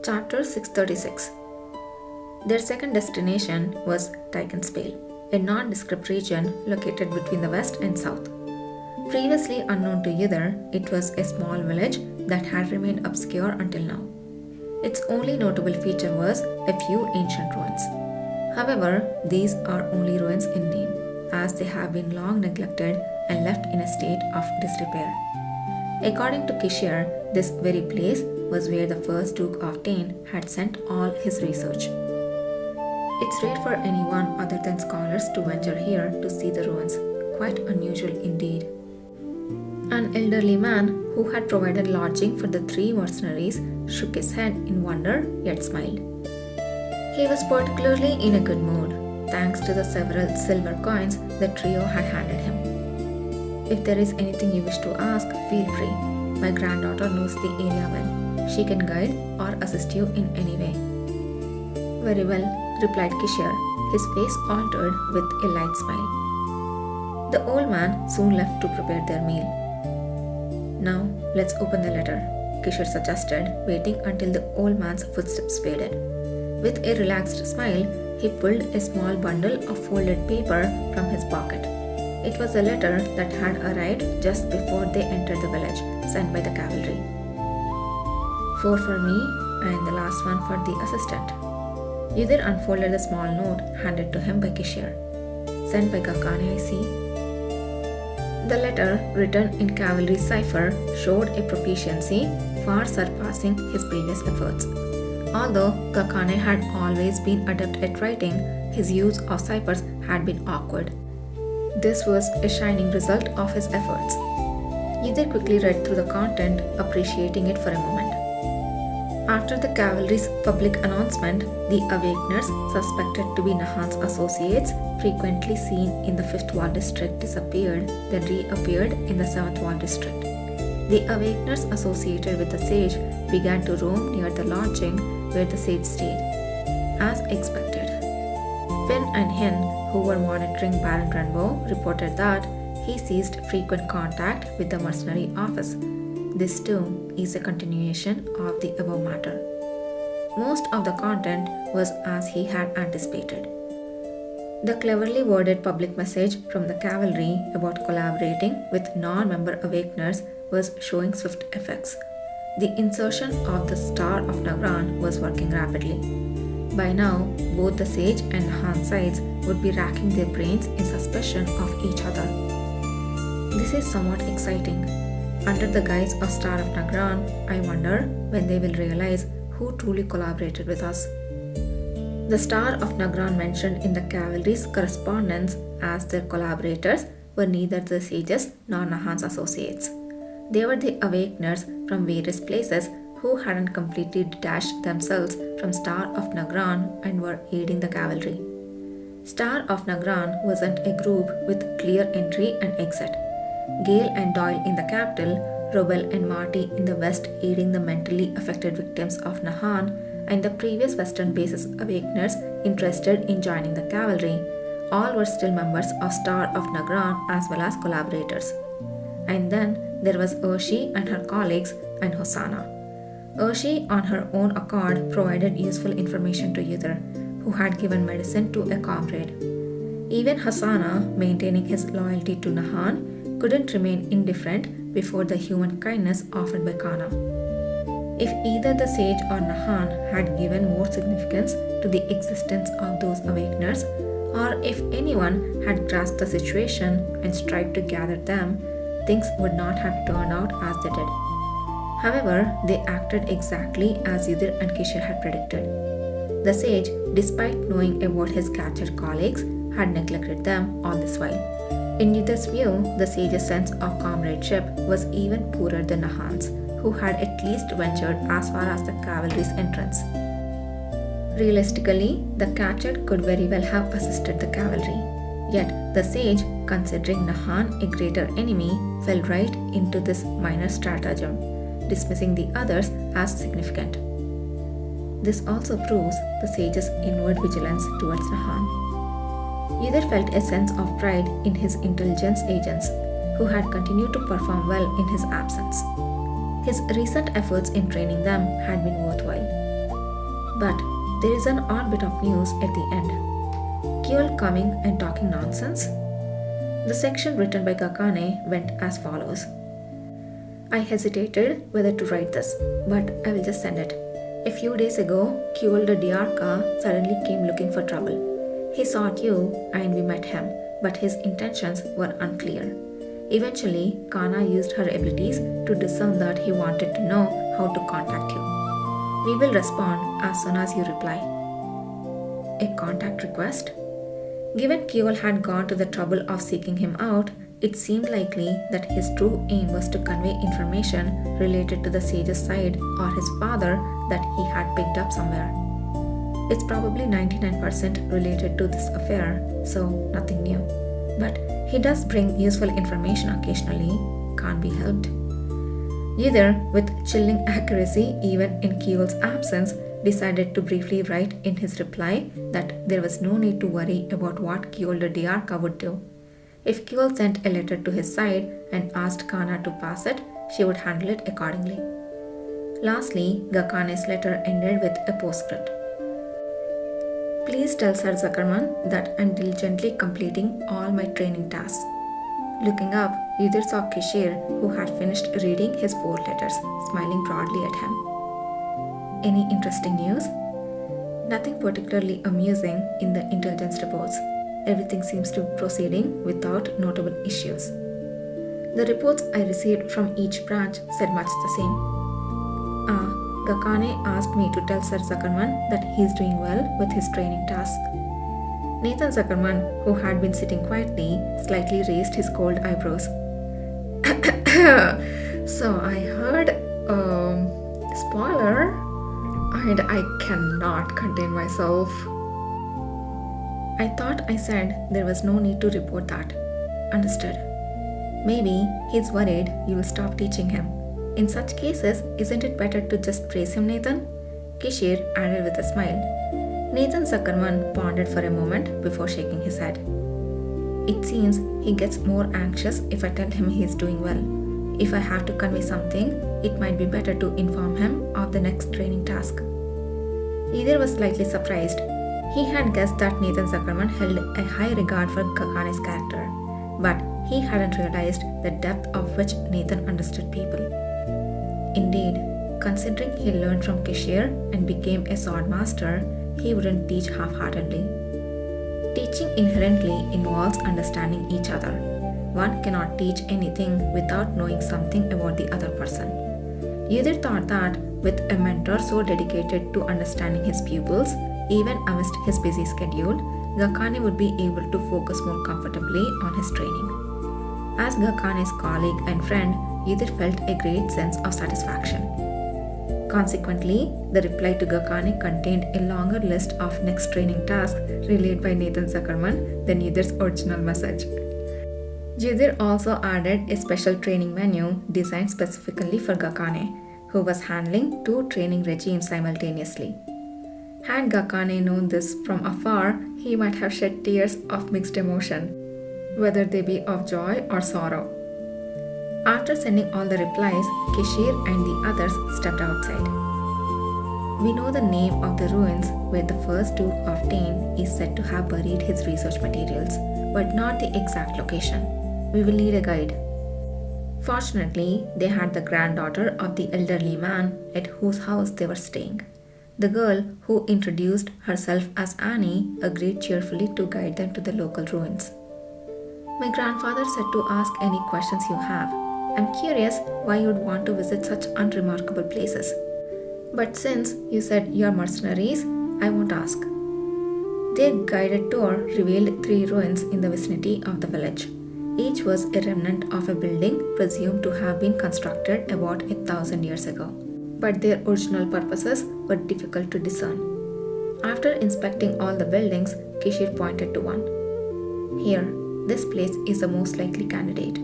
Chapter 636. Their second destination was Tikenspale, a nondescript region located between the west and south. Previously unknown to either, it was a small village that had remained obscure until now. Its only notable feature was a few ancient ruins. However, these are only ruins in name, as they have been long neglected and left in a state of disrepair. According to Kishir, this very place was where the first Duke of Tain had sent all his research. It's rare for anyone other than scholars to venture here to see the ruins, quite unusual indeed. An elderly man who had provided lodging for the three mercenaries shook his head in wonder yet smiled. He was particularly in a good mood, thanks to the several silver coins the trio had handed him. If there is anything you wish to ask, feel free. My granddaughter knows the area well. She can guide or assist you in any way. Very well, replied Kishir, his face altered with a light smile. The old man soon left to prepare their meal. Now, let's open the letter, Kishir suggested, waiting until the old man's footsteps faded. With a relaxed smile, he pulled a small bundle of folded paper from his pocket. It was a letter that had arrived just before they entered the village, sent by the cavalry. 4 for me and the last one for the assistant. Yudhir unfolded the small note handed to him by Kishir. Sent by Kakane, I see. The letter, written in cavalry cipher, showed a proficiency far surpassing his previous efforts. Although Kakane had always been adept at writing, his use of ciphers had been awkward. This was a shining result of his efforts. Yudhir quickly read through the content, appreciating it for a moment. After the cavalry's public announcement, the awakeners suspected to be Nahan's associates, frequently seen in the 5th Ward district, disappeared, then reappeared in the 7th Ward district. The awakeners associated with the sage began to roam near the lodging where the sage stayed. As expected, Finn and Hin, who were monitoring Baron Renbo, reported that he ceased frequent contact with the mercenary office. This too is a continuation of the above matter. Most of the content was as he had anticipated. The cleverly worded public message from the cavalry about collaborating with non-member awakeners was showing swift effects. The insertion of the Star of Nagran was working rapidly. By now, both the sage and Nahan sides would be racking their brains in suspicion of each other. This is somewhat exciting. Under the guise of Star of Nagran, I wonder when they will realize who truly collaborated with us. The Star of Nagran mentioned in the cavalry's correspondence as their collaborators were neither the sages nor Nahan's associates. They were the awakeners from various places who hadn't completely detached themselves from Star of Nagran and were aiding the cavalry. Star of Nagran wasn't a group with clear entry and exit. Gale and Doyle in the capital, Robel and Marty in the west aiding the mentally affected victims of Nahan, and the previous western bases awakeners interested in joining the cavalry, all were still members of Star of Nagran as well as collaborators. And then there was Urshi and her colleagues and Hosanna. Urshi on her own accord provided useful information to Yudhir, who had given medicine to a comrade. Even Hosanna, maintaining his loyalty to Nahan, couldn't remain indifferent before the human kindness offered by Kana. If either the sage or Nahan had given more significance to the existence of those awakeners, or if anyone had grasped the situation and strived to gather them, things would not have turned out as they did. However, they acted exactly as Yudhir and Kishir had predicted. The sage, despite knowing about his captured colleagues, had neglected them all this while. In Yudhir's view, the sage's sense of comradeship was even poorer than Nahan's, who had at least ventured as far as the cavalry's entrance. Realistically, the captured could very well have assisted the cavalry. Yet, the sage, considering Nahan a greater enemy, fell right into this minor stratagem, dismissing the others as significant. This also proves the sage's inward vigilance towards Nahan. Yudhir felt a sense of pride in his intelligence agents, who had continued to perform well in his absence. His recent efforts in training them had been worthwhile. But there is an odd bit of news at the end. Kyul coming and talking nonsense. The section written by Gakane went as follows. I hesitated whether to write this, but I will just send it. A few days ago, Kyul the Diarca suddenly came looking for trouble. He sought you and we met him, but his intentions were unclear. Eventually, Kana used her abilities to discern that he wanted to know how to contact you. We will respond as soon as you reply. A contact request? Given Kyul had gone to the trouble of seeking him out, it seemed likely that his true aim was to convey information related to the sage's side or his father that he had picked up somewhere. It's probably 99% related to this affair, so nothing new. But he does bring useful information occasionally, can't be helped. Either, with chilling accuracy even in Kyul's absence, decided to briefly write in his reply that there was no need to worry about what Kyul the Diarca would do. If Kyul sent a letter to his side and asked Kana to pass it, she would handle it accordingly. Lastly, Gakane's letter ended with a postscript. Please tell Sir Zuckerman that I am diligently completing all my training tasks. Looking up, Yudhir saw Kishir, who had finished reading his 4 letters, smiling broadly at him. Any interesting news? Nothing particularly amusing in the intelligence reports. Everything seems to be proceeding without notable issues. The reports I received from each branch said much the same. Gakane asked me to tell Sir Zuckerman that he is doing well with his training task. Nathan Zuckerman, who had been sitting quietly, slightly raised his cold eyebrows. So I heard, spoiler, and I cannot contain myself. I thought I said there was no need to report that. Understood. Maybe he's worried you will stop teaching him. In such cases, isn't it better to just praise him, Nathan? Kishir added with a smile. Nathan Zuckerman pondered for a moment before shaking his head. It seems he gets more anxious if I tell him he is doing well. If I have to convey something, it might be better to inform him of the next training task. Yudhir was slightly surprised. He had guessed that Nathan Zuckerman held a high regard for Gakane's character, but he hadn't realized the depth of which Nathan understood people. Indeed, considering he learned from Kishir and became a sword master, he wouldn't teach half-heartedly. Teaching inherently involves understanding each other. One cannot teach anything without knowing something about the other person. Yudhir thought that with a mentor so dedicated to understanding his pupils, even amidst his busy schedule, Gakane would be able to focus more comfortably on his training. As Gakane's colleague and friend, Yudhir felt a great sense of satisfaction. Consequently, the reply to Gakane contained a longer list of next training tasks relayed by Nathan Zuckerman than Yudhir's original message. Yudhir also added a special training menu designed specifically for Gakane, who was handling 2 training regimes simultaneously. Had Gakane known this from afar, he might have shed tears of mixed emotion, whether they be of joy or sorrow. After sending all the replies, Kishir and the others stepped outside. We know the name of the ruins where the first Duke of Tain is said to have buried his research materials, but not the exact location. We will need a guide. Fortunately, they had the granddaughter of the elderly man at whose house they were staying. The girl, who introduced herself as Annie, agreed cheerfully to guide them to the local ruins. My grandfather said to ask any questions you have. I'm curious why you'd want to visit such unremarkable places. But since you said you're mercenaries, I won't ask. Their guided tour revealed 3 ruins in the vicinity of the village. Each was a remnant of a building presumed to have been constructed about 1,000 years ago, but their original purposes were difficult to discern. After inspecting all the buildings, Kishir pointed to one. Here, this place is the most likely candidate.